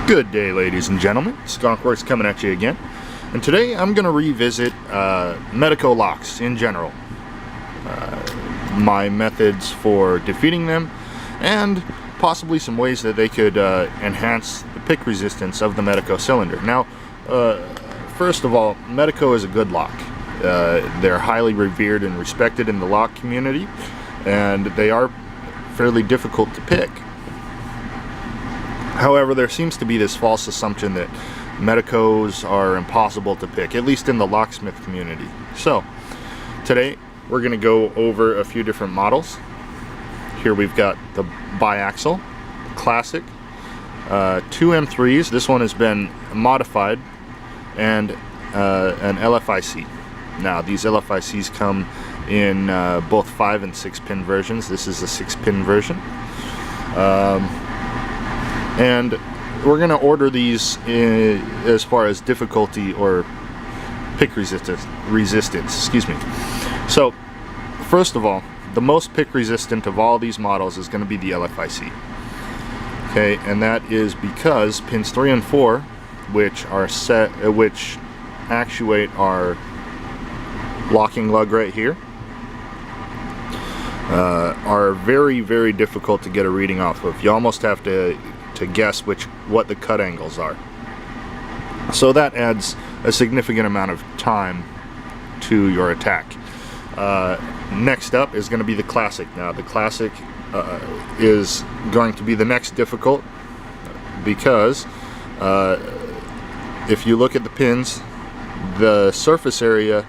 Good day, ladies and gentlemen. Skunkworks coming at you again, and today I'm going to revisit Medeco Locks in general, my methods for defeating them, and possibly some ways that they could enhance the pick resistance of the Medeco cylinder. Now, first of all, Medeco is a good lock. They're highly revered and respected in the lock community, and they are fairly difficult to pick. However, there seems to be this false assumption that Medecos are impossible to pick, at least in the locksmith community. So, today we're going to go over a few different models. Here we've got the biaxial, classic, two M3s. This one has been modified, and an LFIC. Now, these LFICs come in both 5 and 6 pin versions. This is a 6-pin version. And we're going to order these as far as difficulty or pick resistance, excuse me. So, first of all, the most pick resistant of all these models is going to be the LFIC. Okay, and that is because pins 3 and 4, which actuate our locking lug right here, are very, very difficult to get a reading off of. You almost have to guess what the cut angles are. So that adds a significant amount of time to your attack. Next up is going to be the classic. Now, the classic is going to be the next difficult because if you look at the pins, the surface area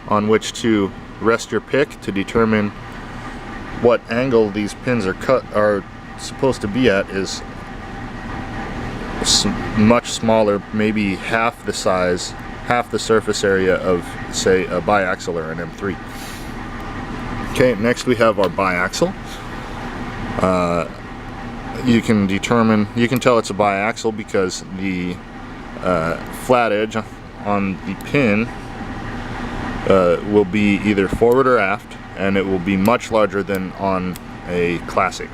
on which to rest your pick to determine what angle these pins are supposed to be at is much smaller, maybe half the size, half the surface area of, say, a biaxial or an M3. Okay, next we have our biaxial. You can tell it's a biaxial because the flat edge on the pin will be either forward or aft, and it will be much larger than on a classic.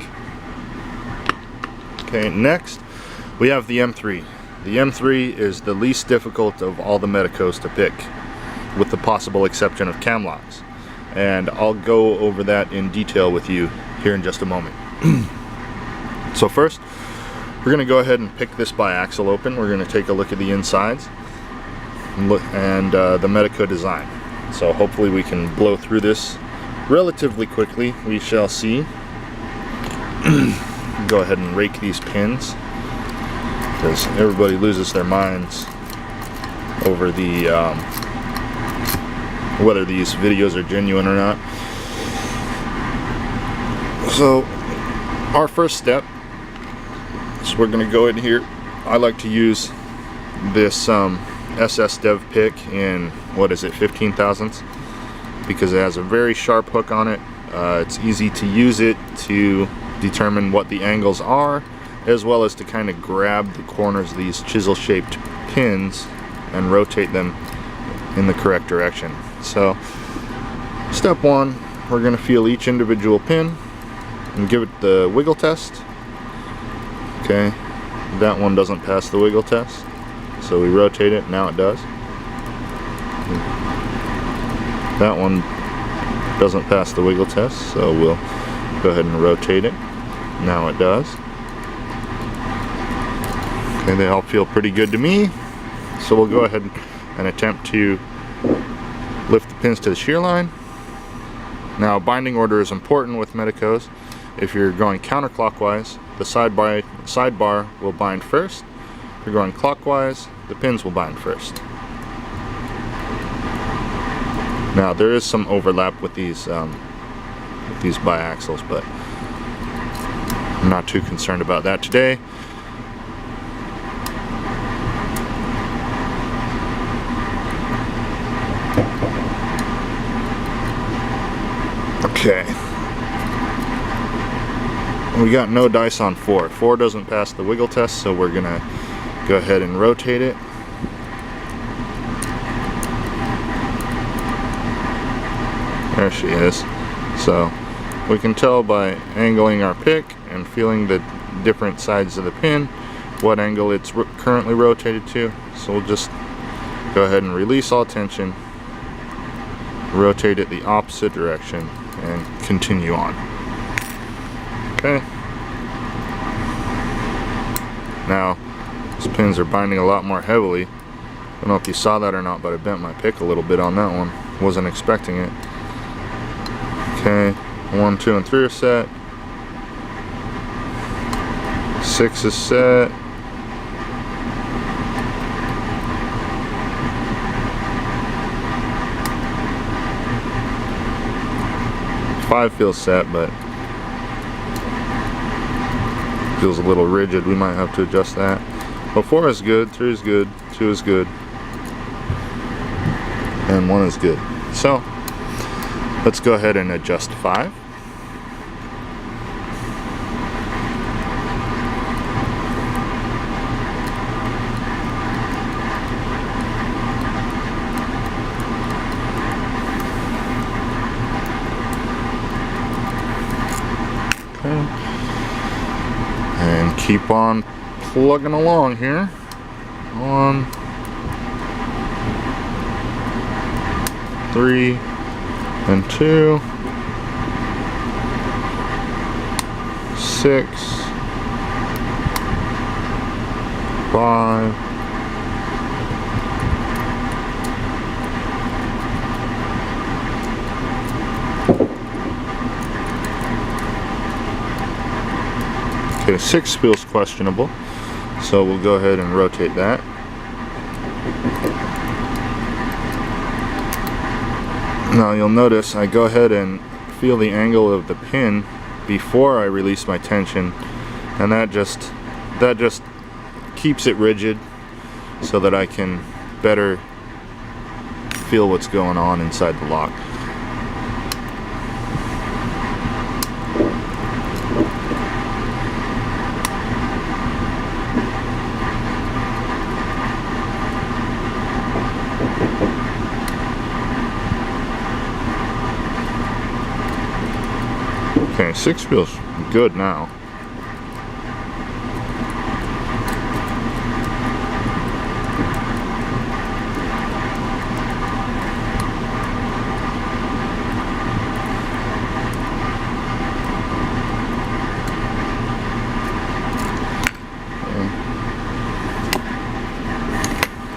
Okay, next we have the M3. The M3 is the least difficult of all the Medecos to pick, with the possible exception of cam locks. And I'll go over that in detail with you here in just a moment. So first, we're going to go ahead and pick this biaxial open. We're going to take a look at the insides and the Medeco design. So hopefully we can blow through this relatively quickly. We shall see. Go ahead and rake these pins, because everybody loses their minds over the whether these videos are genuine or not. So our first step is we're going to go in here. I like to use this SS Dev pick in, what is it, 15 thousandths, because it has a very sharp hook on it. It's easy to use it to determine what the angles are, as well as to kind of grab the corners of these chisel shaped pins and rotate them in the correct direction. So step one, we're going to feel each individual pin and give it the wiggle test. Okay, that one doesn't pass the wiggle test, so we rotate it. Now it does. That one doesn't pass the wiggle test, so we'll go ahead and rotate it. Now it does. Okay, they all feel pretty good to me, so we'll go ahead and attempt to lift the pins to the shear line. Now, binding order is important with Medecos. If you're going counterclockwise, the sidebar will bind first. If you're going clockwise, the pins will bind first. Now, there is some overlap with these biaxials, but I'm not too concerned about that today. Okay. We got no dice on 4. 4 doesn't pass the wiggle test, so we're gonna go ahead and rotate it. There she is. So we can tell by angling our pick and feeling the different sides of the pin what angle it's currently rotated to. So we'll just go ahead and release all tension, rotate it the opposite direction, and continue on. Okay. Now, these pins are binding a lot more heavily. I don't know if you saw that or not, but I bent my pick a little bit on that one. Wasn't expecting it. Okay, 1, 2, and 3 are set. 6 is set. 5 feels set, but feels a little rigid. We might have to adjust that. But 4 is good, 3 is good, 2 is good, and 1 is good. So let's go ahead and adjust 5. And keep on plugging along here. 1, 3, and 2, 6, 5, 6 feels questionable, so we'll go ahead and rotate that. Now you'll notice I go ahead and feel the angle of the pin before I release my tension, and that just keeps it rigid so that I can better feel what's going on inside the lock. Okay, 6 feels good now.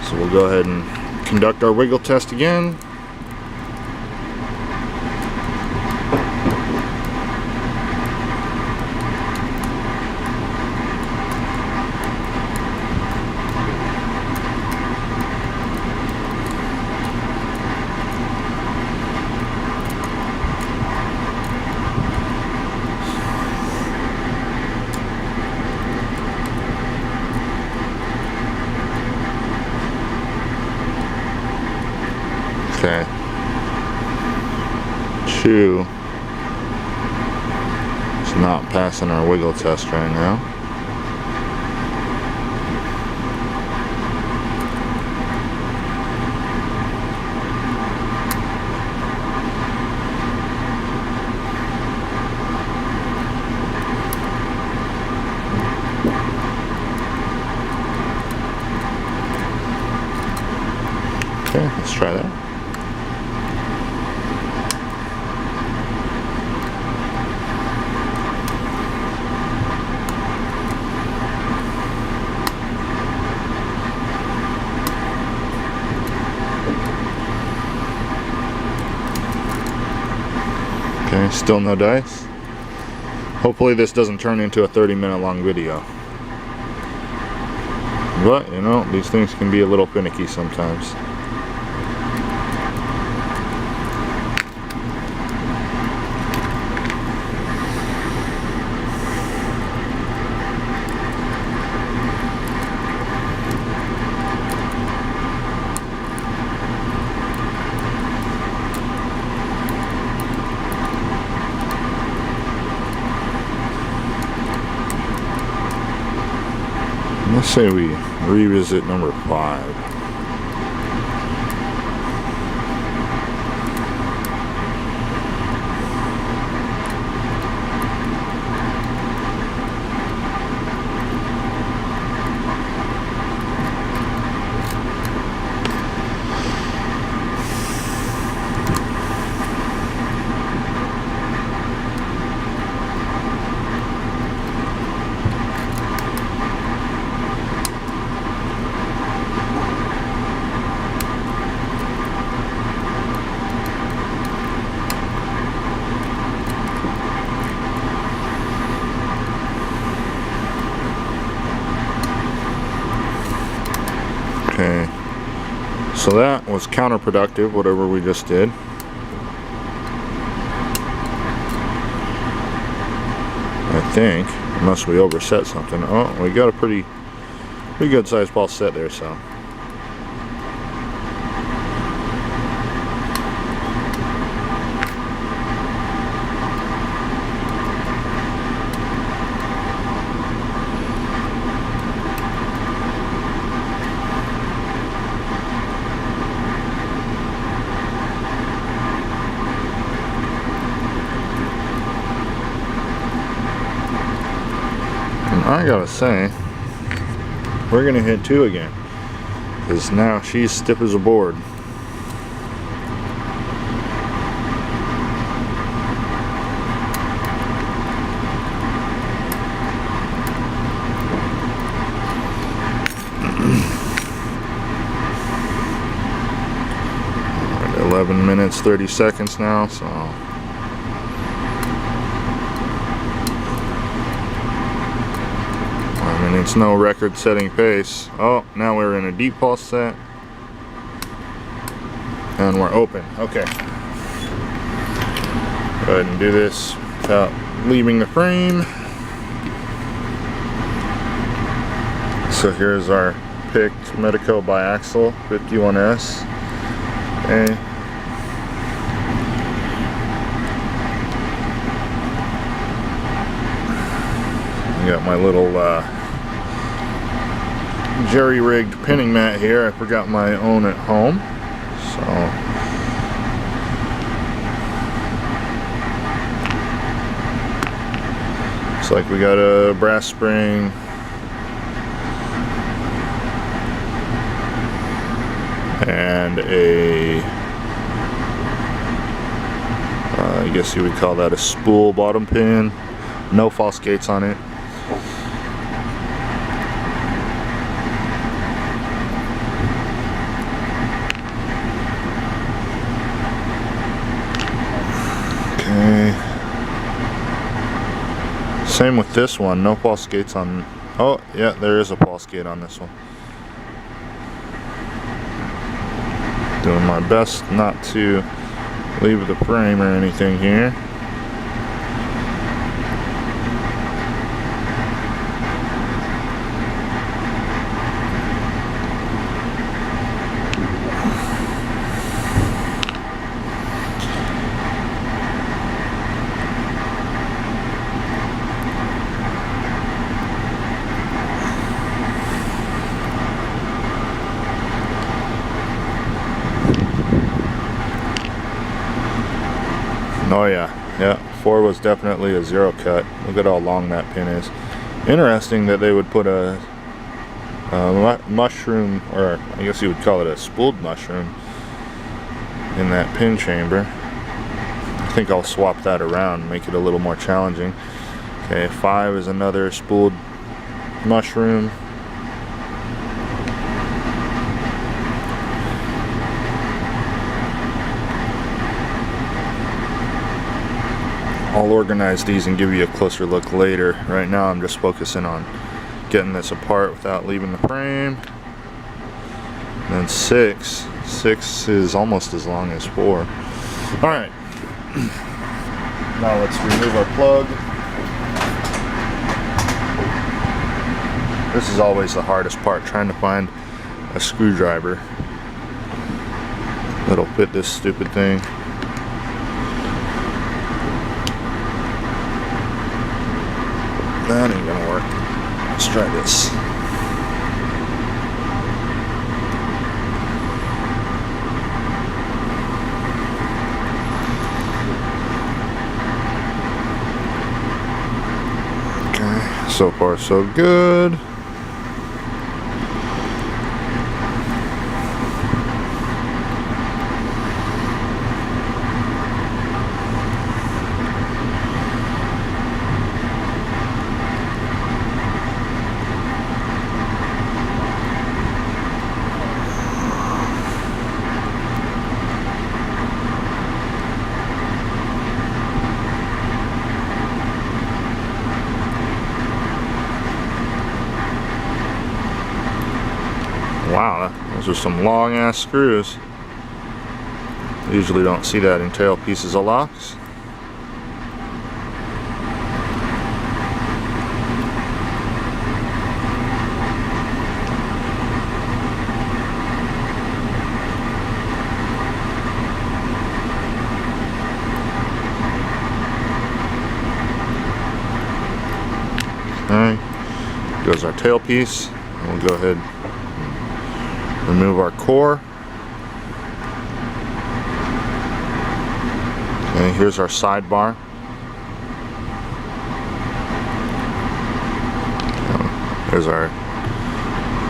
So we'll go ahead and conduct our wiggle test again. Okay. 2 is not passing our wiggle test right now. Okay, let's try that. Okay, still no dice. Hopefully this doesn't turn into a 30-minute long video. But, you know, these things can be a little finicky sometimes. Let's say we revisit number 5. Okay, so that was counterproductive, whatever we just did. I think, unless we overset something. Oh, we got a pretty good sized ball set there, so. I gotta say, we're gonna hit 2 again, because now she's stiff as a board. We're at 11 minutes 30 seconds now, so it's no record-setting pace. Oh, now we're in a deep pulse set, and we're open. Okay. Go ahead and do this without leaving the frame. So here's our picked Medeco biaxial 51S. Okay. I got my little jerry-rigged pinning mat here. I forgot my own at home, so looks like we got a brass spring and a I guess you would call that a spool bottom pin. No false gates on it. Same with this one, no false gates on. Oh yeah, there is a false gate on this one. Doing my best not to leave the frame or anything here. Oh yeah, 4 was definitely a 0 cut. Look at how long that pin is. Interesting that they would put a mushroom, or I guess you would call it a spooled mushroom, in that pin chamber. I think I'll swap that around, make it a little more challenging. Okay, 5 is another spooled mushroom. I'll organize these and give you a closer look later. Right now I'm just focusing on getting this apart without leaving the frame. And then 6 is almost as long as 4. Alright, now let's remove our plug. This is always the hardest part, trying to find a screwdriver that'll fit this stupid thing. That ain't gonna work. Let's try this. Okay, so far so good. Wow, those are some long ass screws. Usually don't see that in tail pieces of locks. Alright, goes our tailpiece. We'll go ahead and remove our core. Okay, here's our sidebar. There's our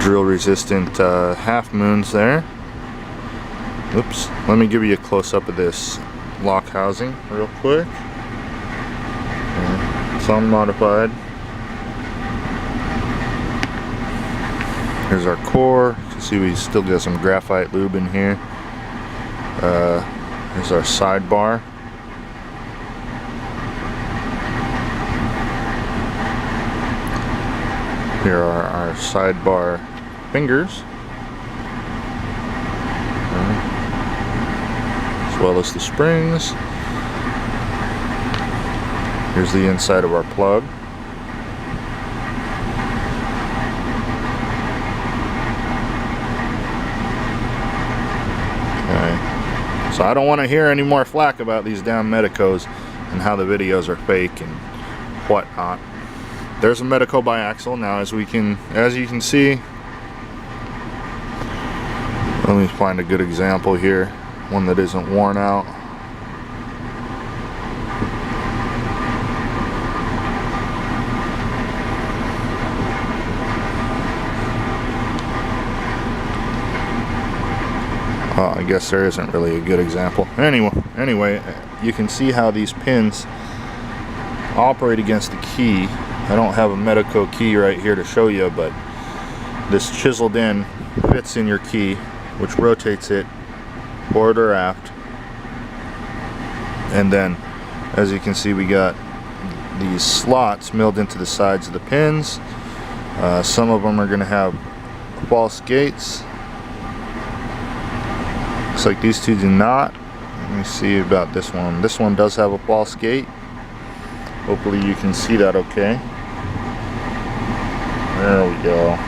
drill resistant half moons there. Oops, let me give you a close up of this lock housing real quick. It's unmodified. Here's our core. You can see we still got some graphite lube in here. Here's our sidebar. Here are our sidebar fingers, as well as the springs. Here's the inside of our plug. So I don't want to hear any more flack about these damn Medecos and how the videos are fake and whatnot. There's a Medeco biaxial now, as you can see. Let me find a good example here, one that isn't worn out. Well, I guess there isn't really a good example. Anyway, you can see how these pins operate against the key. I don't have a Medeco key right here to show you, but this chiseled in fits in your key, which rotates it forward or aft. And then, as you can see, we got these slots milled into the sides of the pins. Some of them are going to have false gates. Looks like these two do not. Let me see about this one. This one does have a false gate. Hopefully you can see that okay. There we go.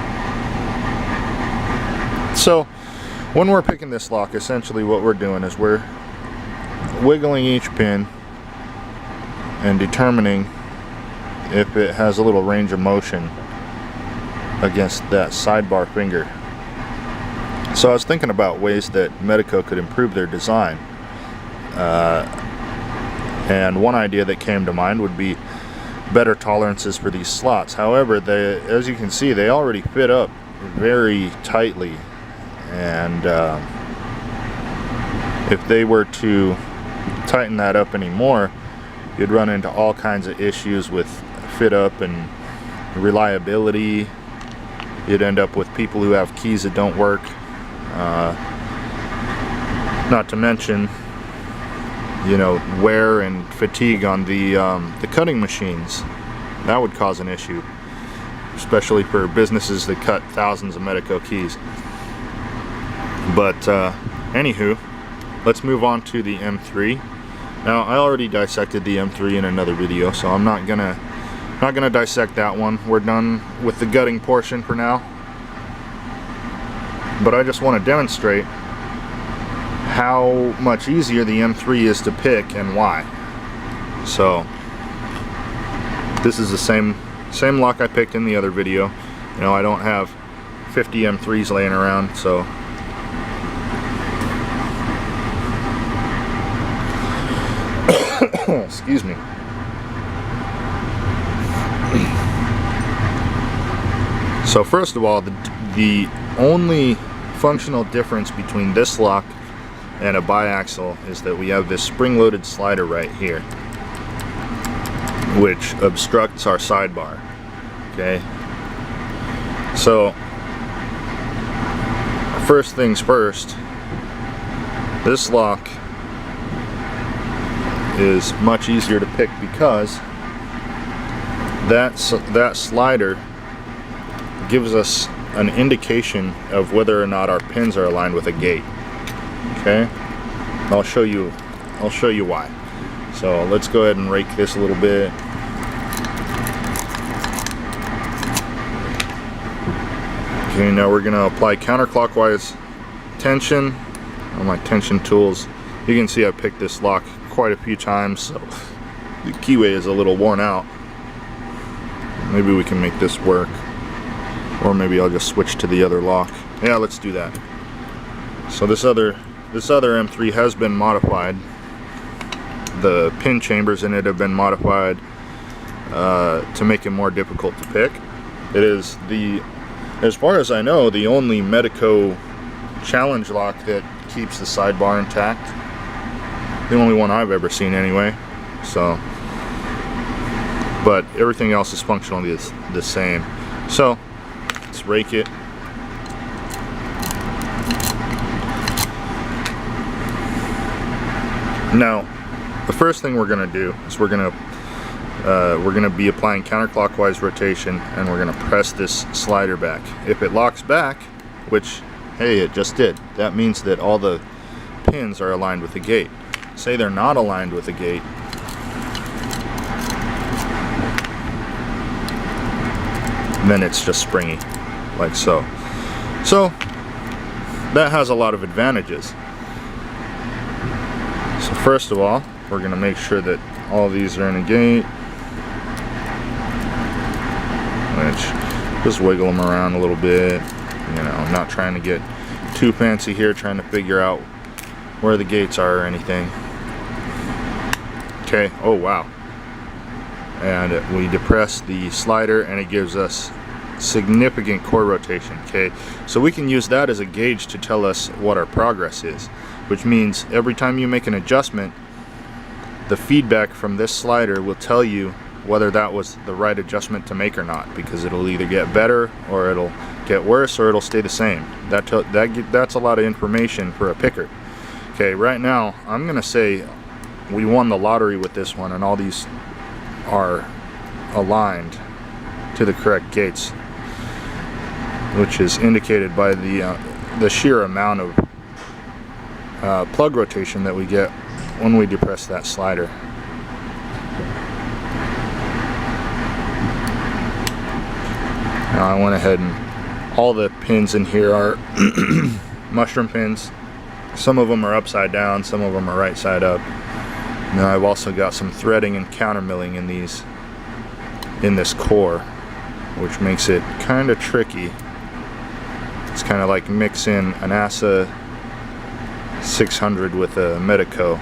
So when we're picking this lock, essentially what we're doing is we're wiggling each pin and determining if it has a little range of motion against that sidebar finger. So I was thinking about ways that Medeco could improve their design, and one idea that came to mind would be better tolerances for these slots. However, as you can see, they already fit up very tightly, and if they were to tighten that up anymore, you'd run into all kinds of issues with fit up and reliability. You'd end up with people who have keys that don't work. Not to mention, you know, wear and fatigue on the cutting machines. That would cause an issue, especially for businesses that cut thousands of Medeco keys. But anywho, let's move on to the M3. Now, I already dissected the M3 in another video, so I'm not gonna dissect that one. We're done with the gutting portion for now. But I just want to demonstrate how much easier the M3 is to pick and why. So this is the same lock I picked in the other video. You know, I don't have 50 M3s laying around, so excuse me. So first of all, the only functional difference between this lock and a biaxial is that we have this spring-loaded slider right here, which obstructs our sidebar. Okay, so first things first, this lock is much easier to pick because that slider gives us an indication of whether or not our pins are aligned with a gate. Okay, I'll show you why. So let's go ahead and rake this a little bit. Okay, now we're going to apply counterclockwise tension on my tension tools. You can see I picked this lock quite a few times, so the keyway is a little worn out. Maybe we can make this work, or maybe I'll just switch to the other lock. Yeah, let's do that. So this other M3 has been modified. The pin chambers in it have been modified to make it more difficult to pick. It is as far as I know, the only Medeco challenge lock that keeps the sidebar intact. The only one I've ever seen anyway. So, but everything else is functionally the same. So let's rake it. Now, the first thing we're going to do is we're going to be applying counterclockwise rotation, and we're going to press this slider back. If it locks back, which, hey, it just did, that means that all the pins are aligned with the gate. Say they're not aligned with the gate, then it's just springy, like so. So that has a lot of advantages. So first of all, we're going to make sure that all these are in a gate, which just wiggle them around a little bit. You know, I'm not trying to get too fancy here, trying to figure out where the gates are or anything. Okay, oh wow. And we depress the slider and it gives us significant core rotation. Okay, so we can use that as a gauge to tell us what our progress is, which means every time you make an adjustment, the feedback from this slider will tell you whether that was the right adjustment to make or not, because it'll either get better or it'll get worse or it'll stay the same. That's a lot of information for a picker. Okay, right now I'm gonna say we won the lottery with this one, and all these are aligned to the correct gates, which is indicated by the sheer amount of plug rotation that we get when we depress that slider. Now I went ahead and all the pins in here are mushroom pins. Some of them are upside down, some of them are right side up. Now I've also got some threading and counter milling in this core, which makes it kind of tricky. It's kind of like mixing an ASA 600 with a Medeco.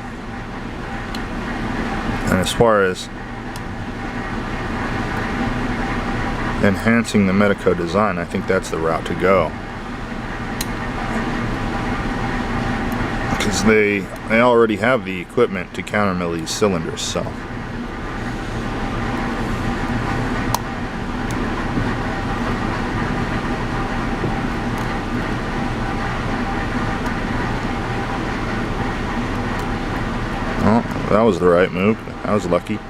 And as far as enhancing the Medeco design, I think that's the route to go, because they already have the equipment to countermill these cylinders. So oh, that was the right move. I was lucky.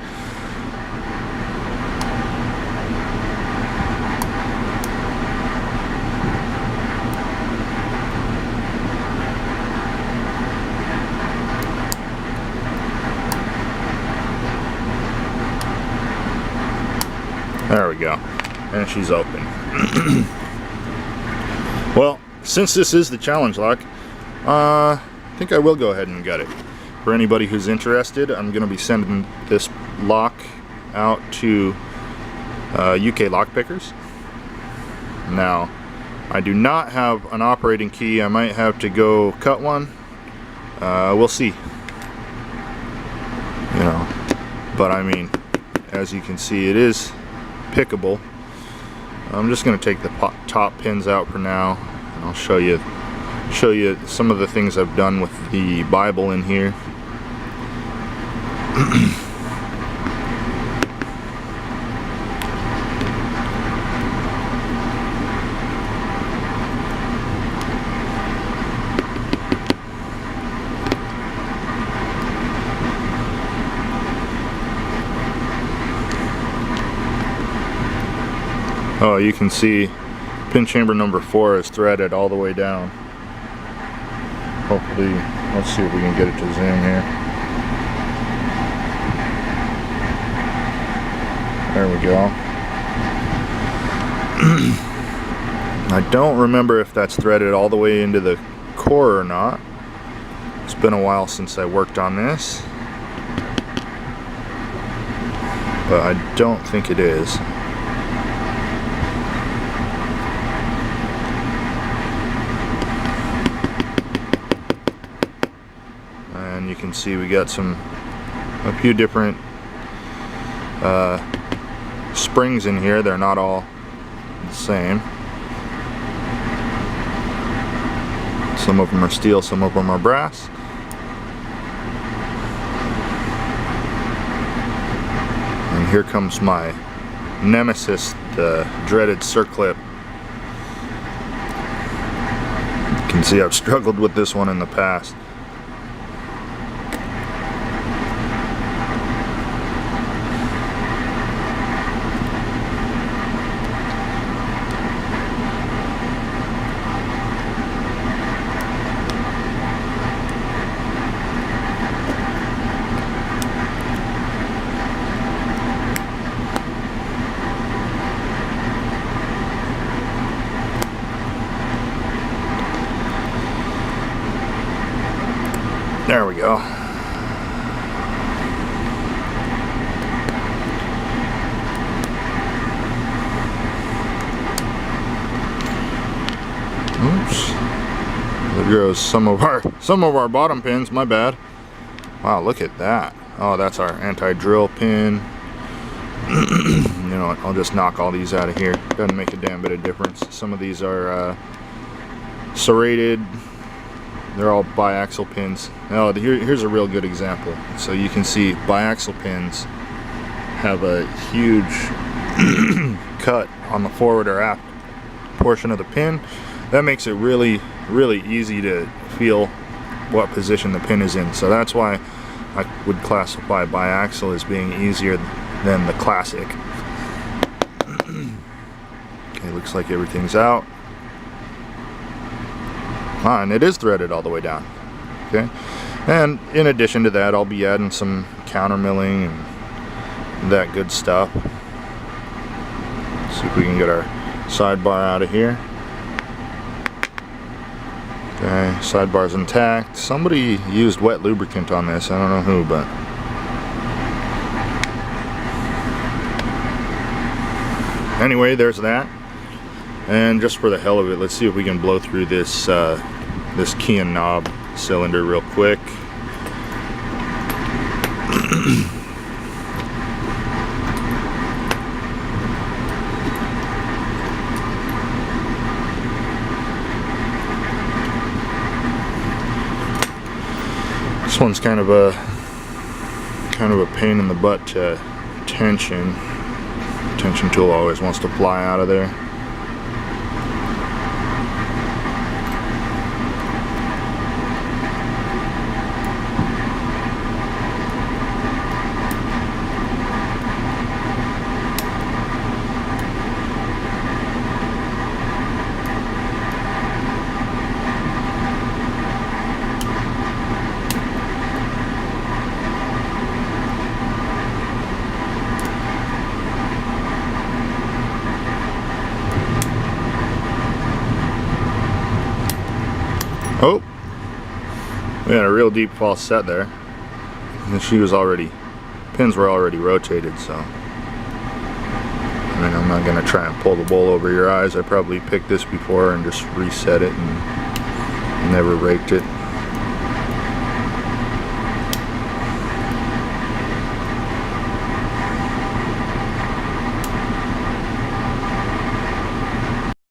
There we go, and she's open. Well, since this is the challenge lock, I think I will go ahead and get it. For anybody who's interested, I'm going to be sending this lock out to UK lock pickers. Now, I do not have an operating key. I might have to go cut one. We'll see. You know, but I mean, as you can see, it is pickable. I'm just going to take the top pins out for now, and I'll show you some of the things I've done with the Bible in here. Oh, you can see Pin chamber number 4 is threaded all the way down. Hopefully, let's see if we can get it to zoom here. There we go. I don't remember if that's threaded all the way into the core or not. It's been a while since I worked on this, but I don't think it is. And you can see we got a few different springs in here. They're not all the same. Some of them are steel, some of them are brass. And here comes my nemesis, the dreaded circlip. You can see I've struggled with this one in the past. There we go. Oops. There goes some of our bottom pins, my bad. Wow, look at that. Oh, that's our anti-drill pin. You know what, I'll just knock all these out of here. Doesn't make a damn bit of difference. Some of these are serrated. They're all biaxial pins. Now here's a real good example. So you can see biaxial pins have a huge cut on the forward or aft portion of the pin. That makes it really easy to feel what position the pin is in. So that's why I would classify biaxial as being easier than the classic. Okay, looks like everything's out. And it is threaded all the way down. Okay, and in addition to that, I'll be adding some counter milling and that good stuff. See if we can get our sidebar out of here. Okay, sidebar's intact. Somebody used wet lubricant on this. I don't know who, but anyway, there's that. And just for the hell of it, let's see if we can blow through this this key and knob cylinder real quick. This one's kind of a pain in the butt to tension. Tension tool always wants to fly out of there. Oh, we had a real deep false set there. And pins were already rotated, so I mean, I'm not going to try and pull the wool over your eyes. I probably picked this before and just reset it and never raked it.